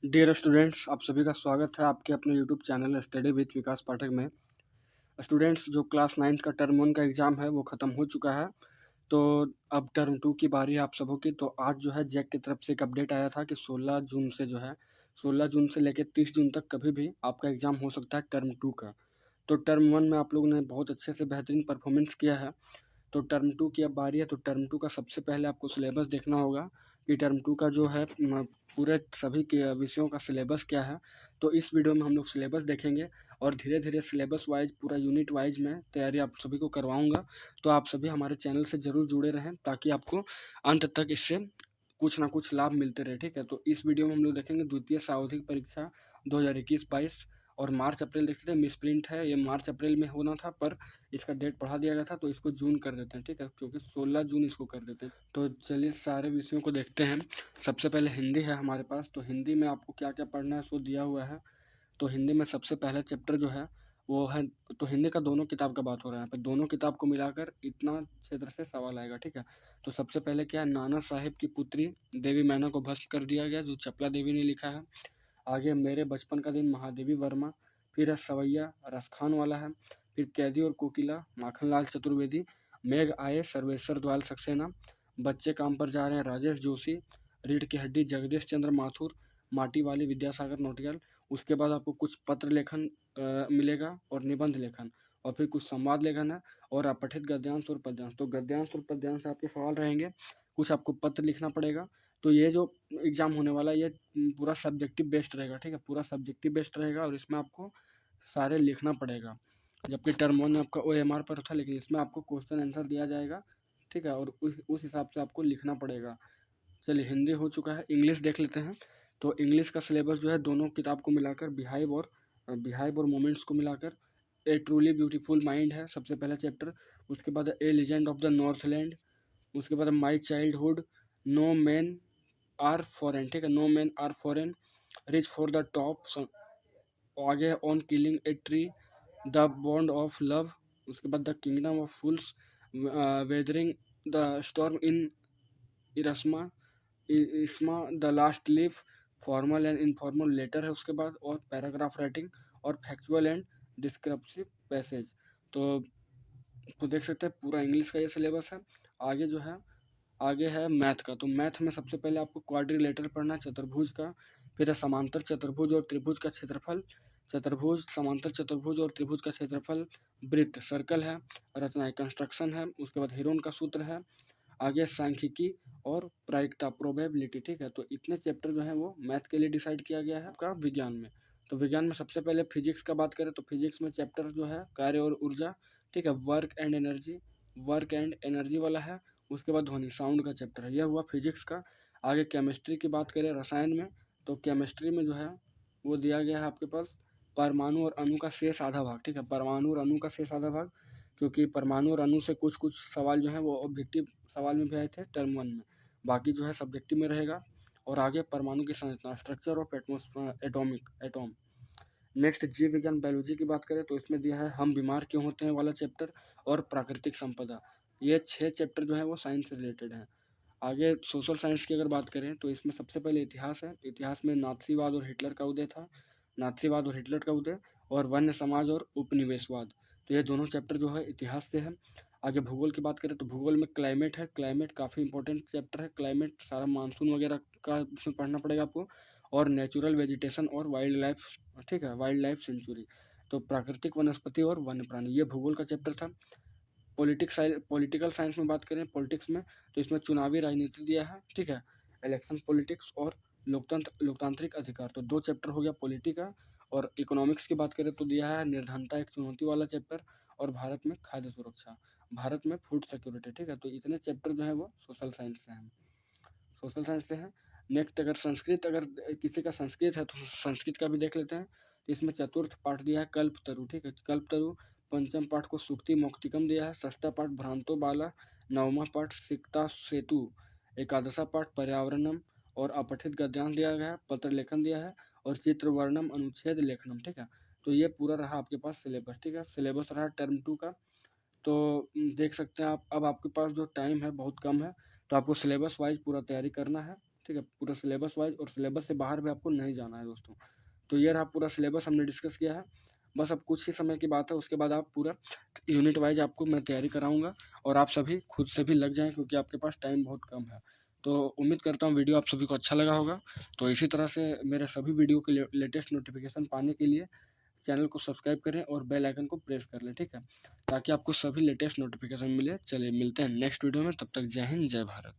Dear students, आप सभी का स्वागत है आपके अपने यूट्यूब चैनल स्टडी विद विकास पाठक में। स्टूडेंट्स, जो क्लास 9th का टर्म 1 का एग्ज़ाम है वो ख़त्म हो चुका है। तो अब टर्म 2 की बारी है आप सबों की। तो आज जो है जैक की तरफ से एक अपडेट आया था कि 16 जून से जो है 16 जून से लेकर 30 जून तक कभी भी आपका एग्ज़ाम हो सकता है टर्म 2 का। तो टर्म 1 में आप लोगों ने बहुत अच्छे से बेहतरीन परफॉर्मेंस किया है। तो टर्म 2 की अब बारी है। तो टर्म 2 का सबसे पहले आपको सिलेबस देखना होगा कि टर्म 2 का जो है पूरे सभी के विषयों का सिलेबस क्या है। तो इस वीडियो में हम लोग सिलेबस देखेंगे और धीरे धीरे सिलेबस वाइज पूरा यूनिट वाइज में तैयारी आप सभी को करवाऊंगा। तो आप सभी हमारे चैनल से ज़रूर जुड़े रहें ताकि आपको अंत तक इससे कुछ ना कुछ लाभ मिलते रहे। ठीक है, तो इस वीडियो में हम लोग देखेंगे द्वितीय सावधिक परीक्षा 2021-22 और मार्च अप्रैल देखते थे। मिस प्रिंट है, ये मार्च अप्रैल में होना था पर इसका डेट बढ़ा दिया गया था तो इसको जून कर देते हैं। ठीक है, क्योंकि 16 जून इसको कर देते हैं। तो चलिए सारे विषयों को देखते हैं। सबसे पहले हिंदी है हमारे पास। तो हिंदी में आपको क्या क्या पढ़ना है सो दिया हुआ है। तो हिंदी में सबसे पहला चैप्टर जो है वो है, तो हिंदी का दोनों किताब का बात हो रहा है यहाँ पे, दोनों किताब को मिलाकर इतना क्षेत्र से सवाल आएगा। ठीक है, तो सबसे पहले क्या है, नाना साहेब की पुत्री देवी मैना को भस्म कर दिया गया, जो चपला देवी ने लिखा है। आगे मेरे बचपन का दिन महादेवी वर्मा। फिर है सवैया रसखान वाला है। फिर कैदी और कोकिला माखनलाल चतुर्वेदी। मेघ आए सर्वेश्वर द्वाल सक्सेना। बच्चे काम पर जा रहे हैं राजेश जोशी। रीढ़ की हड्डी जगदीश चंद्र माथुर। माटी वाली विद्यासागर नौटियाल। उसके बाद आपको कुछ पत्र लेखन मिलेगा और निबंध लेखन और फिर कुछ संवाद लेखन है और अपठित गद्यांश और पद्यांश। तो गद्यांश और पद्यांश आपके सवाल रहेंगे, कुछ आपको पत्र लिखना पड़ेगा। तो ये जो एग्ज़ाम होने वाला है ये पूरा सब्जेक्टिव बेस्ड रहेगा। ठीक है, पूरा सब्जेक्टिव बेस्ड रहेगा और इसमें आपको सारे लिखना पड़ेगा। जबकि टर्म 1 में आपका OMR पर था, लेकिन इसमें आपको क्वेश्चन आंसर दिया जाएगा। ठीक है, और उस हिसाब से आपको लिखना पड़ेगा। चलिए, हिंदी हो चुका है, इंग्लिश देख लेते हैं। तो इंग्लिश का सिलेबस जो है दोनों किताब को मिलाकर बिहाइव और मोमेंट्स को मिलाकर ए ट्रूली ब्यूटीफुल माइंड है सबसे पहला चैप्टर। उसके बाद a legend of the Northland. उसके बाद my childhood. No man are foreign. ठीक है, no man are foreign. Reach for the top. आगे on killing a tree. The bond of love. उसके बाद the kingdom of fools. Weathering the storm in Ersama इसमा the last leaf. Formal and informal letter है उसके बाद, और paragraph writing और factual and descriptive passage. तो देख सकते हैं पूरा इंग्लिश का ये सिलेबस है। आगे जो है आगे है मैथ का। तो मैथ में सबसे पहले आपको क्वाड्रिलेटरल पढ़ना है, चतुर्भुज का। फिर है समांतर चतुर्भुज और त्रिभुज का क्षेत्रफल। चतुर्भुज, समांतर चतुर्भुज और त्रिभुज का क्षेत्रफल। वृत्त, सर्कल है। रचना कंस्ट्रक्शन है। उसके बाद हीरोन का सूत्र है। आगे सांख्यिकी और प्रायिकता प्रोबेबिलिटी। ठीक है, तो इतने चैप्टर जो है वो मैथ के लिए डिसाइड किया गया है आपका विज्ञान में। तो विज्ञान में सबसे पहले फिजिक्स का बात करें तो फिजिक्स में चैप्टर जो है कार्य और ऊर्जा। ठीक है, वर्क एंड एनर्जी वाला है। उसके बाद ध्वनि साउंड का चैप्टर है, यह हुआ फिजिक्स का। आगे केमिस्ट्री की बात करें रसायन में, तो केमिस्ट्री में जो है वो दिया गया है आपके पास परमाणु और अणु का शेष आधा भाग। ठीक है, परमाणु और अणु का शेष आधा भाग, क्योंकि परमाणु और अणु से कुछ कुछ सवाल जो है वो ऑब्जेक्टिव सवाल में भी आए थे टर्म 1 में, बाकी जो है सब्जेक्टिव में रहेगा। और आगे परमाणु की संरचना, स्ट्रक्चर ऑफ एटॉम। नेक्स्ट जीव विज्ञान बायोलॉजी की बात करें तो इसमें दिया है हम बीमार क्यों होते हैं वाला चैप्टर और प्राकृतिक संपदा। ये 6 चैप्टर जो है वो साइंस से रिलेटेड हैं। आगे सोशल साइंस की अगर बात करें तो इसमें सबसे पहले इतिहास है। इतिहास में नाथीवाद और हिटलर का उदय था, नाथीवाद और हिटलर का उदय, और वन्य समाज और उपनिवेशवाद। तो ये दोनों चैप्टर जो है इतिहास से है। आगे भूगोल की बात करें तो भूगोल में क्लाइमेट है। क्लाइमेट काफ़ी इंपॉर्टेंट चैप्टर है। क्लाइमेट सारा मानसून वगैरह का इसमें पढ़ना पड़ेगा आपको, और नेचुरल वेजिटेशन और वाइल्ड लाइफ। ठीक है, वाइल्ड लाइफ सेंचुरी, तो प्राकृतिक वनस्पति और वन्य प्राणी, ये भूगोल का चैप्टर था। पॉलिटिकल साइंस में बात करें, पॉलिटिक्स में, तो इसमें चुनावी राजनीति दिया है। ठीक है, इलेक्शन पॉलिटिक्स और लोकतांत्रिक अधिकार, तो 2 चैप्टर हो गया पॉलिटी का। और इकोनॉमिक्स की बात करें तो दिया है निर्धनता एक चुनौती वाला चैप्टर, और भारत में खाद्य सुरक्षा, भारत में फूड सिक्योरिटी। ठीक है, तो इतने चैप्टर जो है वो सोशल साइंस से हैं। नेक्स्ट अगर किसी का संस्कृत है तो संस्कृत का भी देख लेते हैं। तो इसमें चतुर्थ पाठ दिया है कल्पतरु। ठीक है, कल्पतरु। पंचम पाठ को सुक्ति मौक्तिकम दिया है। षष्ठा पाठ भ्रांतो बाला। नवमा पाठ सिक्ता सेतु। एकादशा पाठ पर्यावरणम और अपठित गद्यांश दिया गया है। पत्र लेखन दिया है और चित्र वर्णम अनुच्छेद लेखनम। ठीक है, तो ये पूरा रहा आपके पास सिलेबस। ठीक है, सिलेबस रहा टर्म 2 का। तो देख सकते हैं आप, अब आपके पास जो टाइम है बहुत कम है, तो आपको सिलेबस वाइज पूरा तैयारी करना है। ठीक है, पूरा सिलेबस वाइज, और सिलेबस से बाहर भी आपको नहीं जाना है दोस्तों। तो ये रहा पूरा सिलेबस हमने डिस्कस किया है। बस अब कुछ ही समय की बात है, उसके बाद आप पूरा यूनिट वाइज आपको मैं तैयारी कराऊंगा और आप सभी खुद से भी लग जाएं, क्योंकि आपके पास टाइम बहुत कम है। तो उम्मीद करता हूँ वीडियो आप सभी को अच्छा लगा होगा। तो इसी तरह से मेरे सभी वीडियो के लेटेस्ट नोटिफिकेशन पाने के लिए चैनल को सब्सक्राइब करें और बेल आइकन को प्रेस कर लें, ठीक है, ताकि आपको सभी लेटेस्ट नोटिफिकेशन मिले। चलिए मिलते हैं नेक्स्ट वीडियो में, तब तक जय हिंद जय भारत।